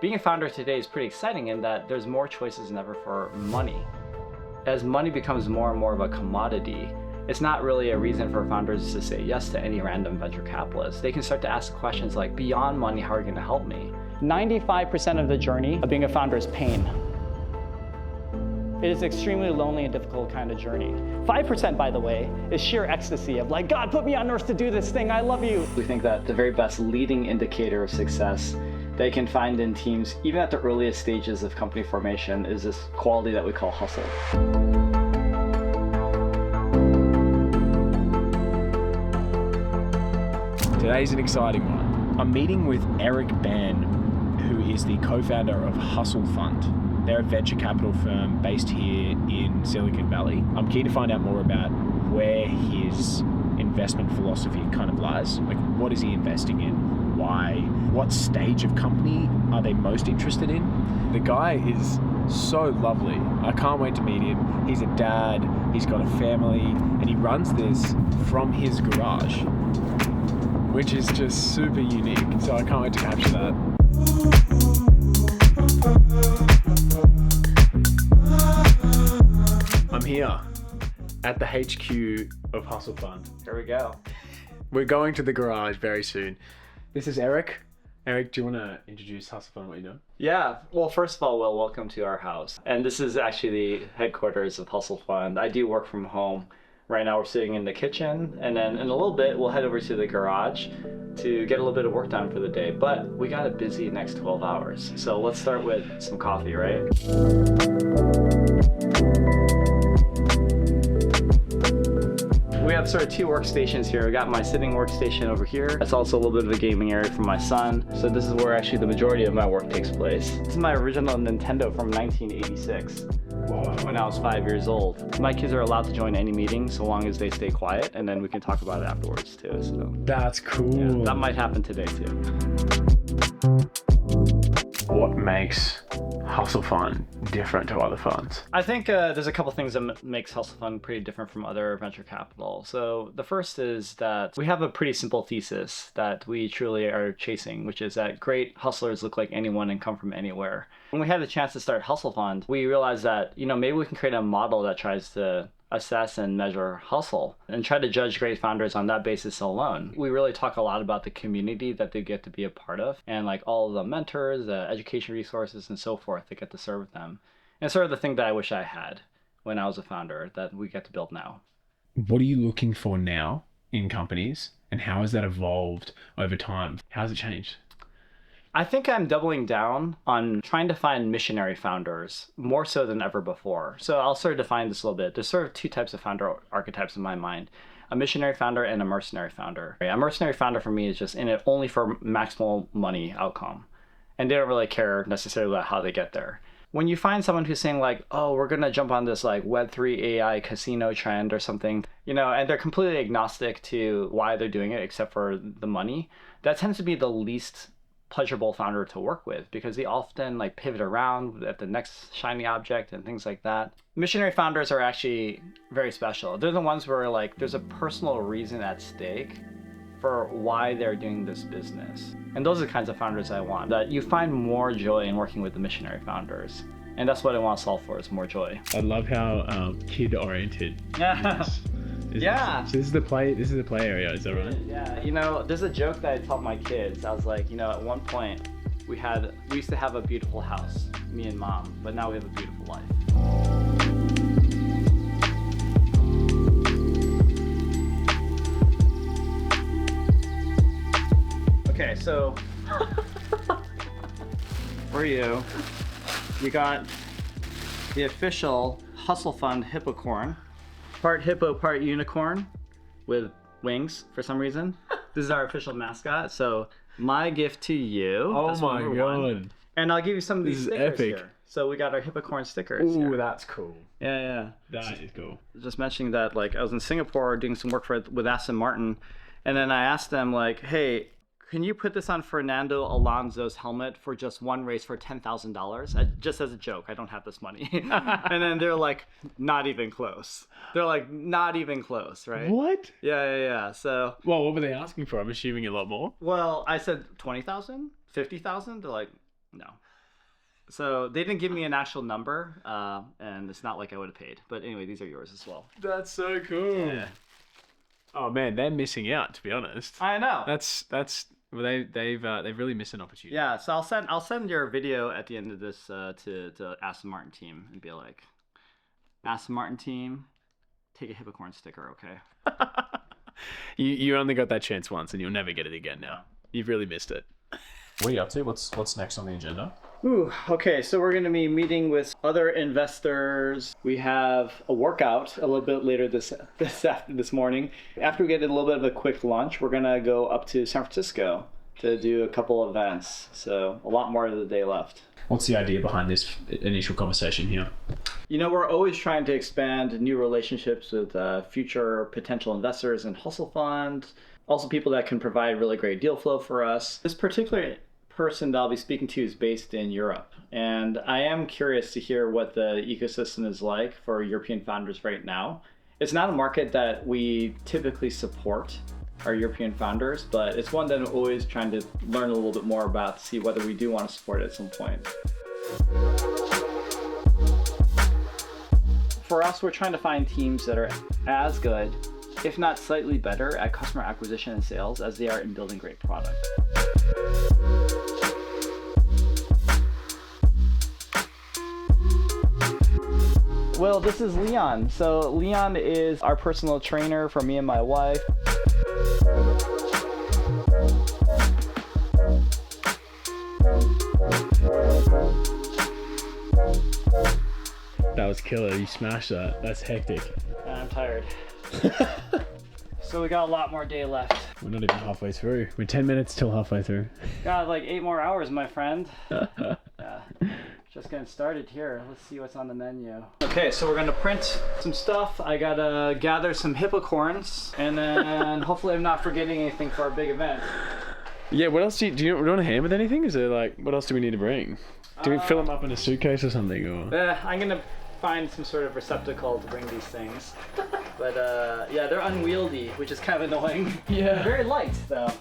Being a founder today is pretty exciting in that there's more choices than ever for money. As money becomes more and more of a commodity, it's not really a reason for founders to say yes to any random venture capitalist. They can start to ask questions like, beyond money, how are you going to help me? 95% of the journey of being a founder is pain. It is an extremely lonely and difficult kind of journey. 5%, by the way, is sheer ecstasy of like, God, put me on earth to do this thing, I love you. We think that the very best leading indicator of success they can find in teams, even at the earliest stages of company formation, is this quality that we call hustle. Today's an exciting one. I'm meeting with Eric Bahn, who is the co-founder of Hustle Fund. They're a venture capital firm based here in Silicon Valley. I'm keen to find out more about where his investment philosophy kind of lies. Like, what is he investing in? Why? What stage of company are they most interested in? The guy is so lovely. I can't wait to meet him. He's a dad, he's got a family, and he runs this from his garage, which is just super unique. So I can't wait to capture that. I'm here at the HQ of Hustle Fund. Here we go. We're going to the garage very soon. This is Eric. Eric, do you want to introduce Hustle Fund, what you're doing? Yeah, well, first of all, welcome to our house. And this is actually the headquarters of Hustle Fund. I do work from home. Right now we're sitting in the kitchen, and then in a little bit we'll head over to the garage to get a little bit of work done for the day. But we got a busy next 12 hours. So let's start with some coffee, right? We have sort of two workstations here. We got my sitting workstation over here. That's also a little bit of a gaming area for my son. So this is where actually the majority of my work takes place. This is my original Nintendo from 1986. When I was 5 years old. My kids are allowed to join any meeting so long as they stay quiet, and then we can talk about it afterwards too. So That's cool. yeah, that might happen today too. What makes Hustle Fund different to other funds? I think there's a couple things that makes Hustle Fund pretty different from other venture capital. So the first is that we have a pretty simple thesis that we truly are chasing, which is that great hustlers look like anyone and come from anywhere. When we had the chance to start Hustle Fund, we realized that, maybe we can create a model that tries to assess and measure hustle and try to judge great founders on that basis alone. We really talk a lot about the community that they get to be a part of and like all of the mentors, the education resources and so forth that get to serve them. And sort of the thing that I wish I had when I was a founder that we get to build now. What are you looking for now in companies, and how has that evolved over time? How's it changed? I think I'm doubling down on trying to find missionary founders more so than ever before. So I'll sort of define this a little bit. There's sort of two types of founder archetypes in my mind. A missionary founder and a mercenary founder. A mercenary founder for me is just in it only for maximal money outcome. And they don't really care necessarily about how they get there. When you find someone who's saying like, oh, we're going to jump on this like Web3 AI casino trend or something, and they're completely agnostic to why they're doing it except for the money, that tends to be the least pleasurable founder to work with because they often like pivot around at the next shiny object and things like that. Missionary founders are actually very special. They're the ones where like there's a personal reason at stake for why they're doing this business. And those are the kinds of founders I want. That you find more joy in working with the missionary founders. And that's what I want to solve for, is more joy. I love how kid oriented. Yeah. Yeah. So this is the play area, is that right? Yeah, there's a joke that I taught my kids. I was like, at one point we used to have a beautiful house, me and mom, but now we have a beautiful life. Okay, so for you got the official Hustle Fund Hippocorn. Part hippo, part unicorn with wings for some reason. This is our official mascot. So my gift to you. Oh my god. And I'll give you some of these This is stickers epic. here. So we got our hippocorn stickers here. Ooh, that's cool. Yeah. That is cool. Just mentioning that, like, I was in Singapore doing some work with Aston Martin, and then I asked them, like, hey, can you put this on Fernando Alonso's helmet for just one race for $10,000? Just as a joke, I don't have this money. And then they're like, not even close. They're like, not even close, right? What? Yeah. So, Well, what were they asking for? I'm assuming a lot more. well, I said 20,000, 50,000. They're like, no. So they didn't give me an actual number, and it's not like I would have paid. But anyway, these are yours as well. That's so cool. Yeah. Oh man, they're missing out. To be honest, I know. Well, they've really missed an opportunity. Yeah. So I'll send your video at the end of this to Aston Martin team and be like, Aston Martin team, take a Hippocorn sticker, okay? You only got that chance once, and you'll never get it again now. You've really missed it. What are you up to? What's next on the agenda? Ooh, okay, so we're going to be meeting with other investors. We have a workout a little bit later this morning. After we get a little bit of a quick lunch, we're going to go up to San Francisco to do a couple events. So a lot more of the day left. What's the idea behind this initial conversation here? You know, we're always trying to expand new relationships with future potential investors in Hustle Fund, also people that can provide really great deal flow for us. This particular person that I'll be speaking to is based in Europe, and I am curious to hear what the ecosystem is like for European founders right now. It's not a market that we typically support our European founders, but it's one that I'm always trying to learn a little bit more about to see whether we do want to support it at some point. For us, we're trying to find teams that are as good, if not slightly better, at customer acquisition and sales as they are in building great product. Well, this is Leon. So Leon is our personal trainer for me and my wife. That was killer. You smashed that. That's hectic. I'm tired. So we got a lot more day left. We're not even halfway through. We're 10 minutes till halfway through. Got like 8 more hours, my friend. Just getting started here. Let's see what's on the menu. Okay, so we're gonna print some stuff. I gotta gather some hippocorns, and then hopefully I'm not forgetting anything for our big event. Yeah, what else do you want to hand with anything? Is there like, what else do we need to bring? Do we fill them up in a suitcase or something? Or? I'm gonna find some sort of receptacle to bring these things. But yeah, they're unwieldy, which is kind of annoying. Yeah. Very light though.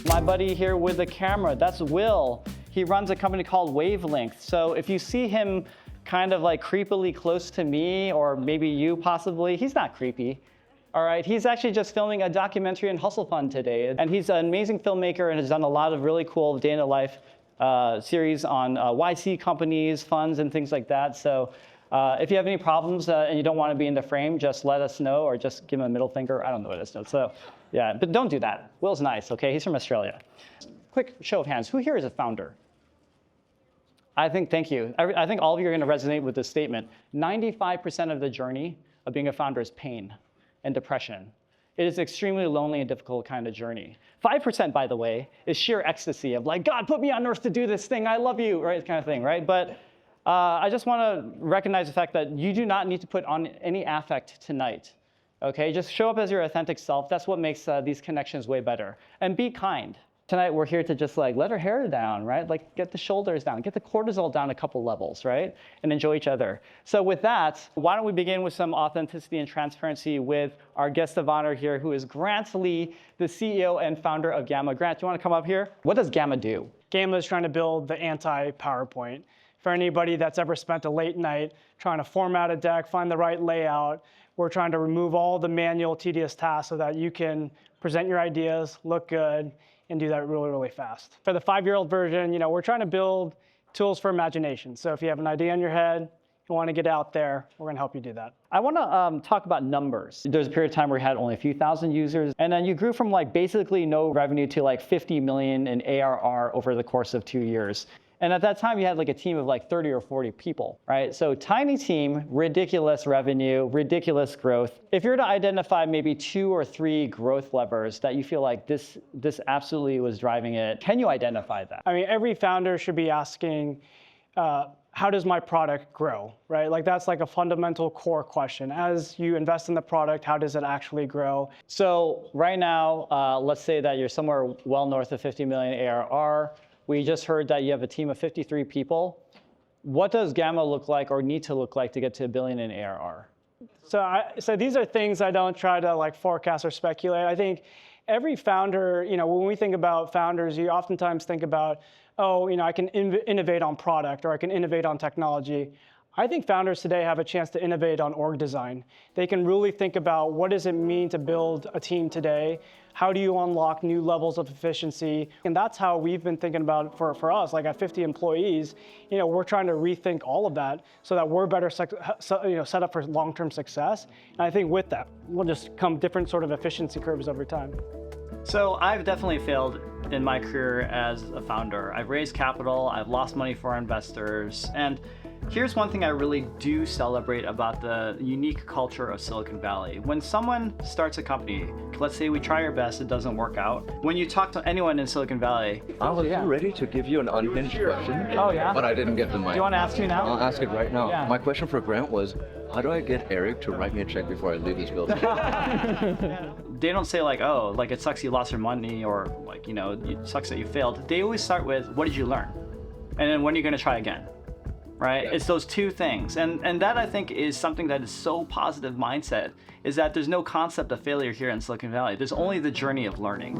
My buddy here with the camera, that's Will. He runs a company called Wavelength. So if you see him kind of like creepily close to me, or maybe you possibly, he's not creepy. All right, he's actually just filming a documentary in Hustle Fund today. And he's an amazing filmmaker and has done a lot of really cool day in the life series on YC companies, funds, and things like that. So if you have any problems and you don't want to be in the frame, just let us know, or just give him a middle finger. I don't know what it is. So yeah, but don't do that. Will's nice, okay? He's from Australia. Quick show of hands. Who here is a founder? Thank you. I think all of you are going to resonate with this statement. 95% of the journey of being a founder is pain and depression. It is extremely lonely and difficult kind of journey. 5%, by the way, is sheer ecstasy of like, God, put me on earth to do this thing. I love you, right? Kind of thing, right? But I just want to recognize the fact that you do not need to put on any affect tonight. Okay, just show up as your authentic self. That's what makes these connections way better. And be kind. Tonight we're here to just like let our hair down, right? Like get the shoulders down, get the cortisol down a couple levels, right? And enjoy each other. So with that, why don't we begin with some authenticity and transparency with our guest of honor here, who is Grant Lee, the CEO and founder of Gamma. Grant, do you want to come up here? What does Gamma do? Gamma is trying to build the anti-PowerPoint. For anybody that's ever spent a late night trying to format a deck, find the right layout, we're trying to remove all the manual, tedious tasks so that you can present your ideas, look good, and do that really, really fast. For the 5-year-old version, we're trying to build tools for imagination. So if you have an idea in your head, you want to get out there, we're going to help you do that. I want to talk about numbers. There's a period of time where we had only a few thousand users, and then you grew from like basically no revenue to like 50 million in ARR over the course of 2 years. And at that time, you had like a team of like 30 or 40 people, right? So tiny team, ridiculous revenue, ridiculous growth. If you're to identify maybe 2 or 3 growth levers that you feel like this how you identify that? I mean, every founder should be asking, how does my product grow, right? Like that's like a fundamental core question. As you invest in the product, how does it actually grow? So right now, let's say that you're somewhere well north of 50 million ARR. We just heard that you have a team of 53 people. What does Gamma look like or need to look like to get to $1 billion in ARR? So these are things I don't try to like forecast or speculate. I think every founder, when we think about founders, you oftentimes think about, I can innovate on product or I can innovate on technology. I think founders today have a chance to innovate on org design. They can really think about what does it mean to build a team today? How do you unlock new levels of efficiency? And that's how we've been thinking about it for us. Like at 50 employees, we're trying to rethink all of that so that we're better set up for long-term success. And I think with that, we'll just come different sort of efficiency curves over time. So I've definitely failed in my career as a founder. I've raised capital, I've lost money for investors, and here's one thing I really do celebrate about the unique culture of Silicon Valley. When someone starts a company, let's say we try our best, it doesn't work out. When you talk to anyone in Silicon Valley, I was ready to give you an unhinged question, but I didn't get the mic. Do you want to ask me now? I'll ask it right now. Yeah. My question for Grant was, how do I get Eric to write me a check before I leave this building? they don't say like, oh, like it sucks you lost your money or like, it sucks that you failed. They always start with, what did you learn? And then when are you going to try again? Right? It's those two things. And that I think is something that is so positive mindset, is that there's no concept of failure here in Silicon Valley. There's only the journey of learning.